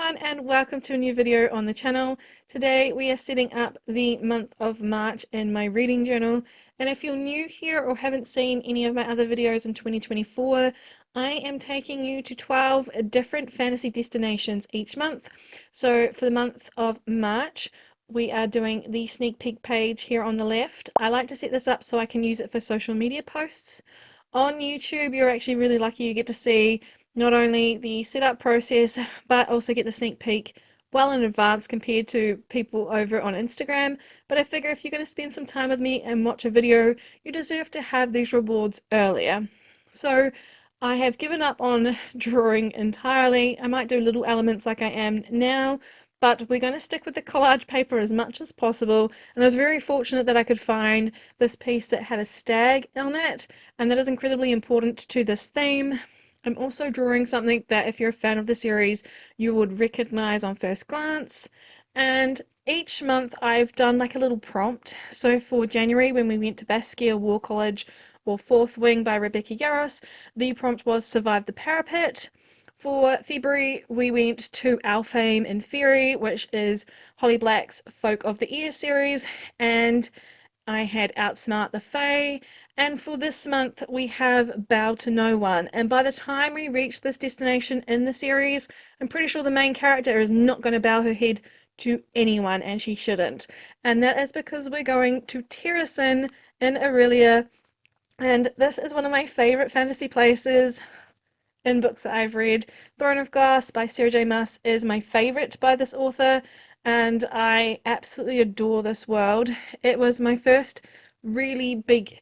everyone, and welcome to a new video on the channel. Today we are setting up the month of March in my reading journal, and if you're new here or haven't seen any of my other videos in 2024, I am taking you to 12 different fantasy destinations each month. So for the month of March, we are doing the sneak peek page here on the left. I like to set this up so I can use it for social media posts. On YouTube, you're actually really lucky. You get to see not only the setup process, but also get the sneak peek well in advance compared to people over on Instagram. But I figure if you're going to spend some time with me and watch a video, you deserve to have these rewards earlier. So I have given up on drawing entirely. I might do little elements like I am now, but we're going to stick with the collage paper as much as possible. And I was very fortunate that I could find this piece that had a stag on it, and that is incredibly important to this theme. I'm also drawing something that if you're a fan of the series, you would recognize on first glance. And each month I've done like a little prompt. So for January, when we went to Bastille War College, or Fourth Wing by Rebecca Yarros, the prompt was Survive the Parapet. For February, we went to Alfheim in Fairy, which is Holly Black's Folk of the Air series, and I had Outsmart the Fae, and for this month we have Bow to No One, and by the time we reach this destination in the series, I'm pretty sure the main character is not going to bow her head to anyone, and she shouldn't. And that is because we're going to Terrasen in Erilea, and this is one of my favourite fantasy places in books that I've read. Throne of Glass by Sarah J Maas is my favourite by this author, and I absolutely adore this world. It was my first really big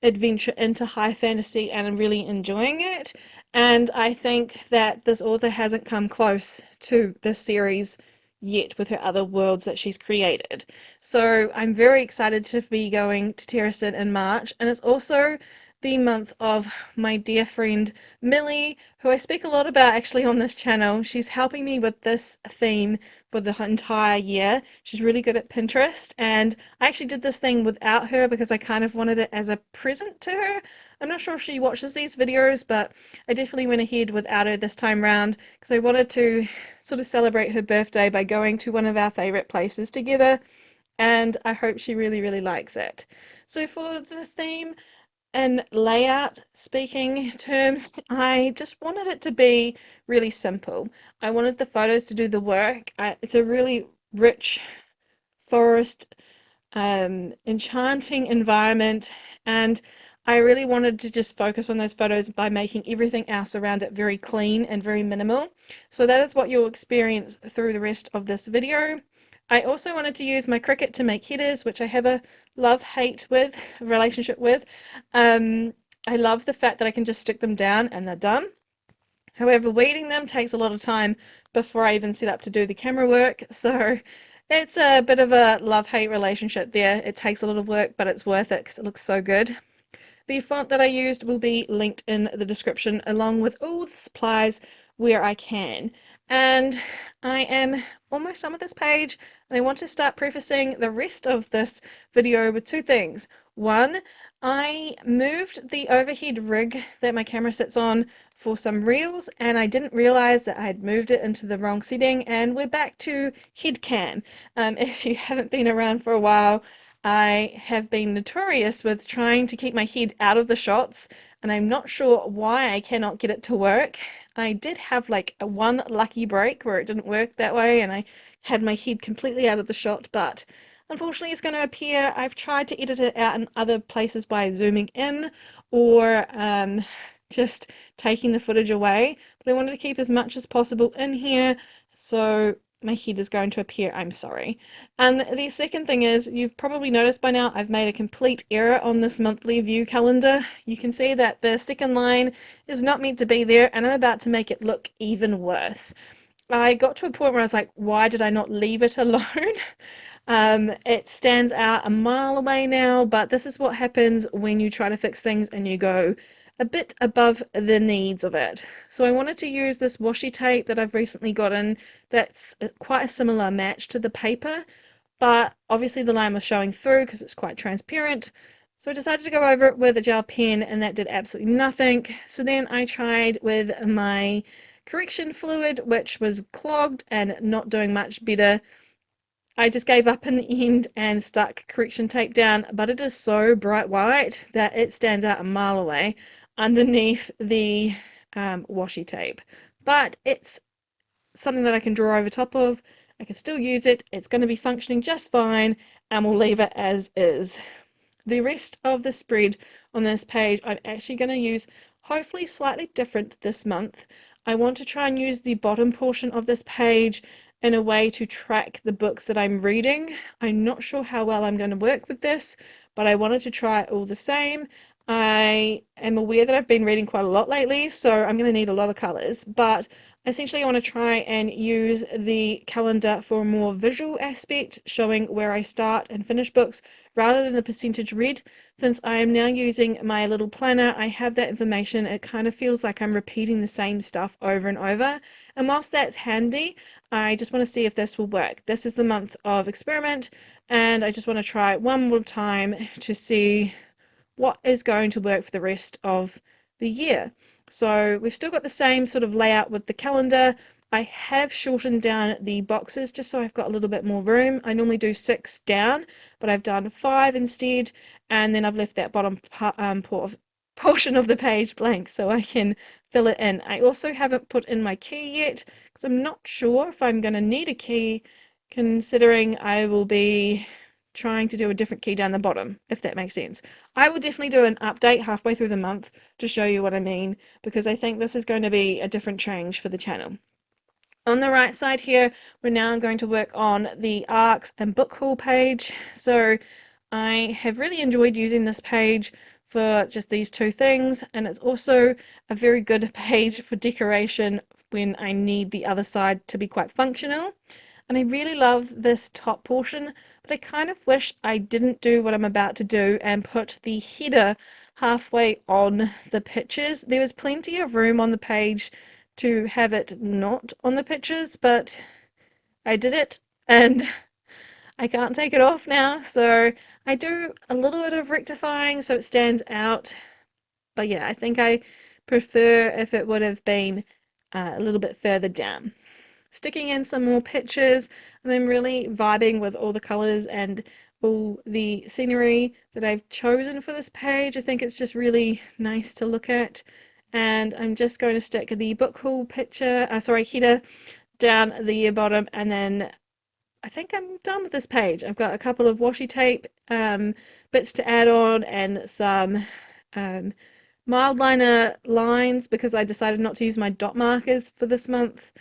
adventure into high fantasy, and I'm really enjoying it. And I think that this author hasn't come close to this series yet with her other worlds that she's created. So I'm very excited to be going to Terrasen in March, and it's also the month of my dear friend Millie, who I speak a lot about actually on this channel. She's helping me with this theme for the entire year. She's really good at Pinterest, and I actually did this thing without her because I kind of wanted it as a present to her. I'm not sure if she watches these videos, but I definitely went ahead without her this time round because I wanted to sort of celebrate her birthday by going to one of our favourite places together, and I hope she really, really likes it. So for the theme, in layout speaking terms, I just wanted it to be really simple. I wanted the photos to do the work. It's a really rich forest, enchanting environment, and I really wanted to just focus on those photos by making everything else around it very clean and very minimal. So that is what you'll experience through the rest of this video. I also wanted to use my Cricut to make headers, which I have a love-hate relationship with. I love the fact that I can just stick them down and they're done. However, weeding them takes a lot of time before I even set up to do the camera work, so it's a bit of a love-hate relationship there. It takes a lot of work, but it's worth it because it looks so good. The font that I used will be linked in the description along with all the supplies where I can. And I am almost done with this page, and I want to start prefacing the rest of this video with two things. One, I moved the overhead rig that my camera sits on for some reels, and I didn't realize that I had moved it into the wrong setting, and we're back to head cam. If you haven't been around for a while, I have been notorious with trying to keep my head out of the shots, and I'm not sure why I cannot get it to work. I did have like one lucky break where it didn't work that way and I had my head completely out of the shot, but unfortunately it's going to appear. I've tried to edit it out in other places by zooming in or just taking the footage away, but I wanted to keep as much as possible in here, so my head is going to appear. I'm sorry. And the second thing is, you've probably noticed by now I've made a complete error on this monthly view calendar. You can see that the second line is not meant to be there, and I'm about to make it look even worse. I got to a point where I was like, why did I not leave it alone? It stands out a mile away now, but this is what happens when you try to fix things and you go a bit above the needs of it. So I wanted to use this washi tape that I've recently gotten that's quite a similar match to the paper, but obviously the line was showing through because it's quite transparent. So I decided to go over it with a gel pen, and that did absolutely nothing. So then I tried with my correction fluid, which was clogged and not doing much better. I just gave up in the end and stuck correction tape down, but it is so bright white that it stands out a mile away underneath the washi tape. But it's something that I can draw over top of. I can still use it. It's going to be functioning just fine, and we'll leave it as is. The rest of the spread on this page I'm actually going to use hopefully slightly different this month. I want to try and use the bottom portion of this page in a way to track the books that I'm reading. I'm not sure how well I'm going to work with this, but I wanted to try it all the same. I am aware that I've been reading quite a lot lately, so I'm going to need a lot of colours, but essentially I want to try and use the calendar for a more visual aspect, showing where I start and finish books rather than the percentage read. Since I am now using my little planner, I have that information. It kind of feels like I'm repeating the same stuff over and over, and whilst that's handy, I just want to see if this will work. This is the month of experiment, and I just want to try it one more time to see what is going to work for the rest of the year. So we've still got the same sort of layout with the calendar. I have shortened down the boxes just so I've got a little bit more room. I normally do 6 down, but I've done 5 instead, and then I've left that bottom portion of the page blank so I can fill it in. I also haven't put in my key yet because I'm not sure if I'm going to need a key, considering I will be trying to do a different key down the bottom, if that makes sense. I will definitely do an update halfway through the month to show you what I mean, because I think this is going to be a different change for the channel. On the right side here, we're now going to work on the ARCs and book haul page. So I have really enjoyed using this page for just these two things, and it's also a very good page for decoration when I need the other side to be quite functional. And I really love this top portion, but I kind of wish I didn't do what I'm about to do and put the header halfway on the pictures. There was plenty of room on the page to have it not on the pictures, but I did it, and I can't take it off now, so I do a little bit of rectifying so it stands out. But yeah, I think I prefer if it would have been a little bit further down. Sticking in some more pictures, and I'm really vibing with all the colours and all the scenery that I've chosen for this page. I think it's just really nice to look at, and I'm just going to stick the book haul header down the bottom, and then I think I'm done with this page. I've got a couple of washi tape bits to add on and some Mildliner lines because I decided not to use my dot markers for this month,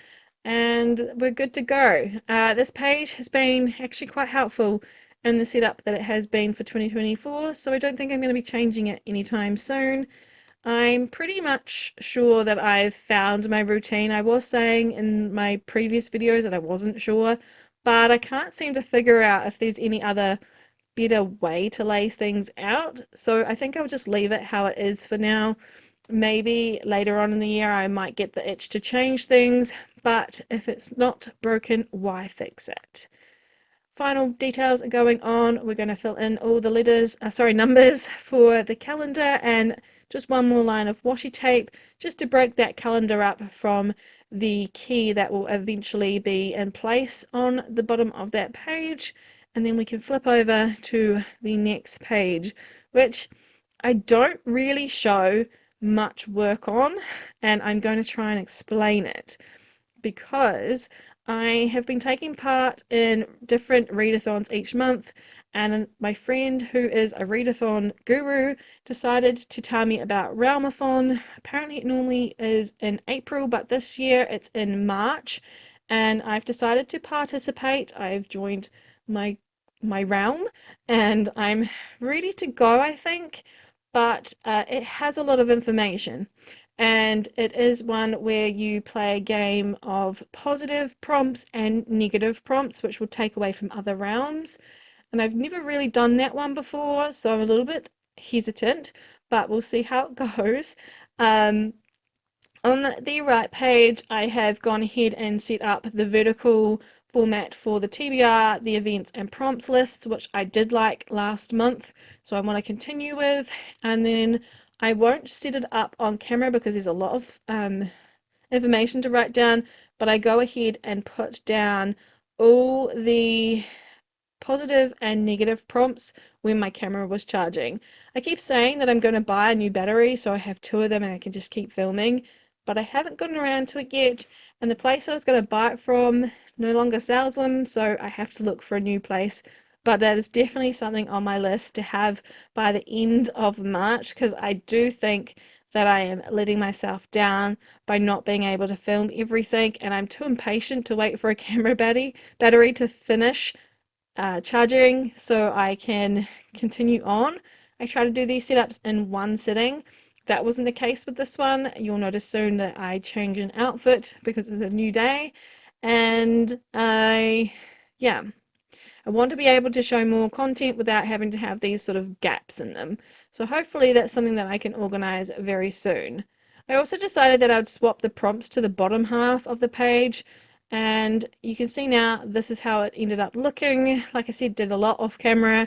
and we're good to go. This page has been actually quite helpful in the setup that it has been for 2024, so I don't think I'm going to be changing it anytime soon. I'm pretty much sure that I've found my routine. I was saying in my previous videos that I wasn't sure, but I can't seem to figure out if there's any other better way to lay things out, so I think I'll just leave it how it is for now. Maybe later on in the year I might get the itch to change things, but if it's not broken, why fix it? Final details are going on. We're going to fill in all the numbers for the calendar, and just one more line of washi tape just to break that calendar up from the key that will eventually be in place on the bottom of that page, and then we can flip over to the next page, which I don't really show much work on, and I'm going to try and explain it because I have been taking part in different readathons each month, and my friend who is a readathon guru decided to tell me about Realmathon. Apparently it normally is in April, but this year it's in March, and I've decided to participate. I've joined my realm, and I'm ready to go, I think, but it has a lot of information, and it is one where you play a game of positive prompts and negative prompts, which will take away from other realms. And I've never really done that one before, so I'm a little bit hesitant, but we'll see how it goes. On the right page, I have gone ahead and set up the vertical format for the TBR, the events and prompts lists, which I did like last month, so I want to continue with. And then I won't set it up on camera because there's a lot of information to write down, but I go ahead and put down all the positive and negative prompts when my camera was charging. I keep saying that I'm going to buy a new battery so I have two of them and I can just keep filming, but I haven't gotten around to it yet, and the place that I was going to buy it from no longer sells them, so I have to look for a new place. But that is definitely something on my list to have by the end of March, because I do think that I am letting myself down by not being able to film everything, and I'm too impatient to wait for a camera battery to finish charging so I can continue on. I try to do these setups in one sitting. That wasn't the case with this one. You'll notice soon that I change an outfit because it's a new day, and I want to be able to show more content without having to have these sort of gaps in them. So hopefully that's something that I can organize very soon. I also decided that I would swap the prompts to the bottom half of the page, and you can see now this is how it ended up looking. Like I said, did a lot off camera,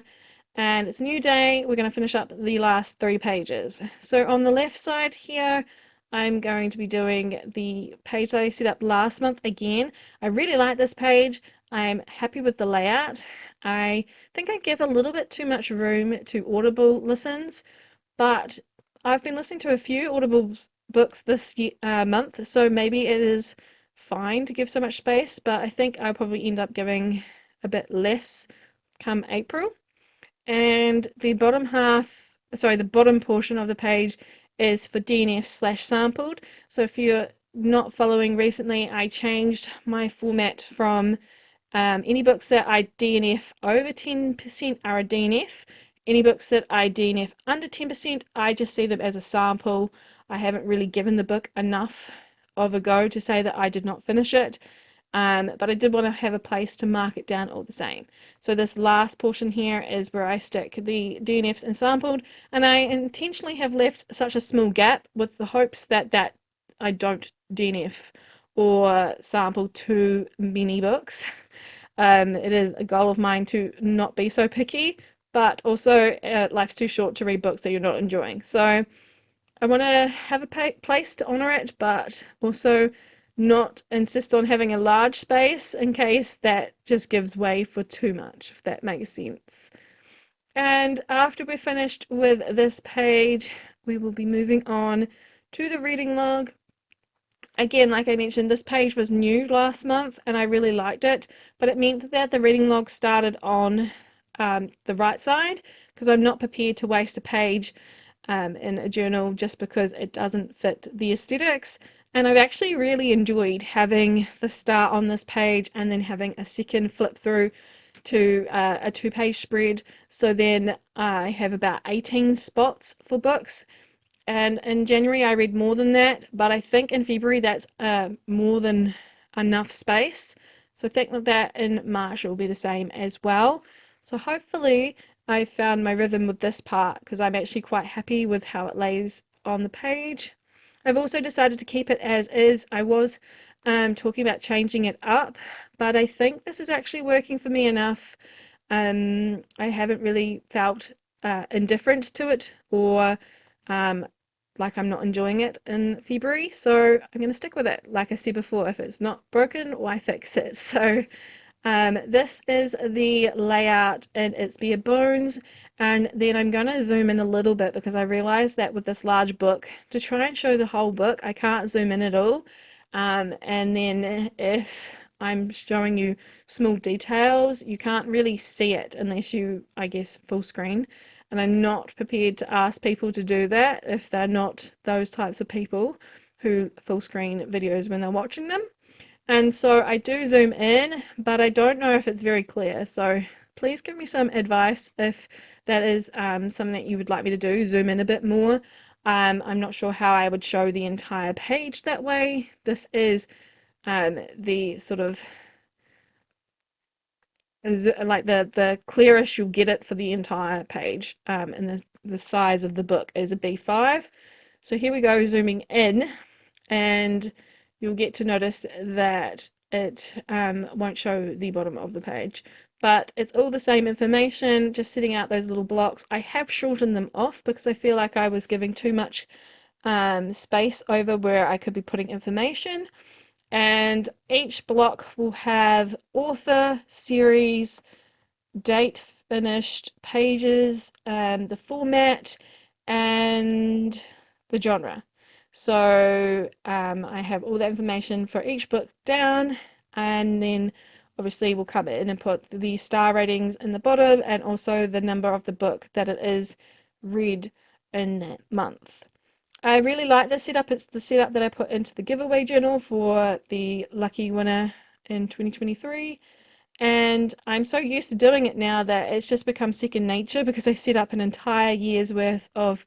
and it's a new day. We're going to finish up the last 3 pages. So on the left side here, I'm going to be doing the page that I set up last month again. I really like this page. I'm happy with the layout. I think I give a little bit too much room to Audible listens, but I've been listening to a few Audible books this month, so maybe it is fine to give so much space, but I think I'll probably end up giving a bit less come April. And the bottom portion of the page is for DNF/sampled. So if you're not following recently, I changed my format from any books that I DNF over 10% are a DNF. Any books that I DNF under 10%, I just see them as a sample. I haven't really given the book enough of a go to say that I did not finish it. But I did want to have a place to mark it down all the same. So this last portion here is where I stick the DNFs and sampled, and I intentionally have left such a small gap with the hopes that I don't DNF or sample too many books. It is a goal of mine to not be so picky, but also life's too short to read books that you're not enjoying. So I want to have a place to honor it, but also not insist on having a large space in case that just gives way for too much, if that makes sense. And after we're finished with this page, we will be moving on to the reading log. Again, like I mentioned, this page was new last month and I really liked it, but it meant that the reading log started on the right side, because I'm not prepared to waste a page in a journal just because it doesn't fit the aesthetics. And I've actually really enjoyed having the start on this page and then having a second flip through to a 2-page spread. So then I have about 18 spots for books. And in January I read more than that, but I think in February that's more than enough space. So I think that in March it will be the same as well. So hopefully I found my rhythm with this part, because I'm actually quite happy with how it lays on the page. I've also decided to keep it as is. I was talking about changing it up, but I think this is actually working for me enough. I haven't really felt indifferent to it or like I'm not enjoying it in February, so I'm going to stick with it. Like I said before, if it's not broken, why fix it? So this is the layout and its bare bones, and then I'm going to zoom in a little bit because I realized that with this large book, to try and show the whole book, I can't zoom in at all. And then if I'm showing you small details, you can't really see it unless you, I guess, full screen. And I'm not prepared to ask people to do that if they're not those types of people who full screen videos when they're watching them. And so I do zoom in, but I don't know if it's very clear. So please give me some advice if that is something that you would like me to do, zoom in a bit more. I'm not sure how I would show the entire page that way. This is the sort of like the clearest you'll get it for the entire page, and the size of the book is a B5. So here we go, zooming in, and you'll get to notice that it won't show the bottom of the page. But it's all the same information, just setting out those little blocks. I have shortened them off because I feel like I was giving too much space over where I could be putting information. And each block will have author, series, date finished, pages, the format, and the genre. So I have all that information for each book down, and then obviously we'll come in and put the star ratings in the bottom and also the number of the book that it is read in that month. I really like this setup. It's the setup that I put into the giveaway journal for the lucky winner in 2023. And I'm so used to doing it now that it's just become second nature because I set up an entire year's worth of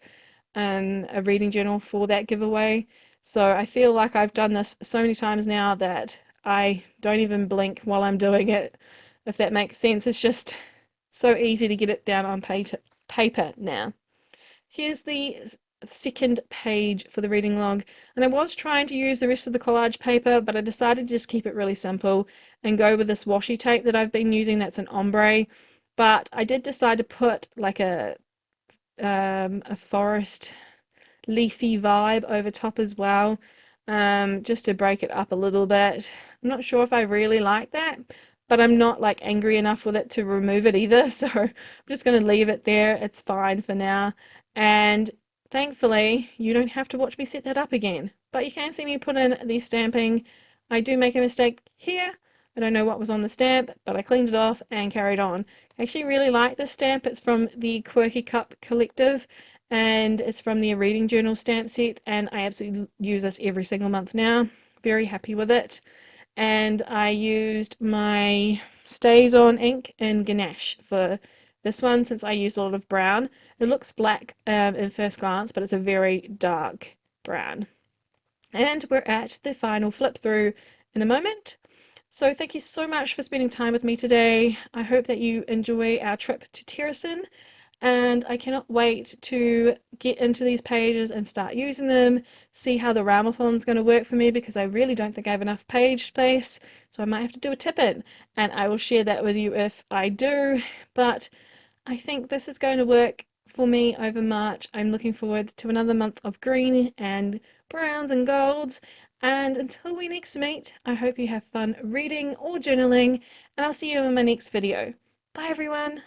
a reading journal for that giveaway. So I feel like I've done this so many times now that I don't even blink while I'm doing it, if that makes sense. It's just so easy to get it down on paper now. Here's the second page for the reading log, and I was trying to use the rest of the collage paper, but I decided to just keep it really simple and go with this washi tape that I've been using. That's an ombre, but I did decide to put like a forest leafy vibe over top as well, just to break it up a little bit. I'm not sure if I really like that, but I'm not like angry enough with it to remove it either, so I'm just going to leave it there. It's fine for now, and thankfully you don't have to watch me set that up again, but you can see me put in the stamping. I do make a mistake here. I don't know what was on the stamp, but I cleaned it off and carried on. I actually really like this stamp. It's from the Quirky Cup Collective, and it's from the reading journal stamp set, and I absolutely use this every single month now. Very happy with it. And I used my StazOn ink in Ganache for this one, since I used a lot of brown. It looks black in first glance, but it's a very dark brown. And we're at the final flip through in a moment. So thank you so much for spending time with me today. I hope that you enjoy our trip to Terrasen, and I cannot wait to get into these pages and start using them, see how the Readathon is going to work for me, because I really don't think I have enough page space, so I might have to do a tip-in, and I will share that with you if I do. But I think this is going to work for me over March. I'm looking forward to another month of green and browns and golds, and until we next meet, I hope you have fun reading or journaling, and I'll see you in my next video. Bye everyone!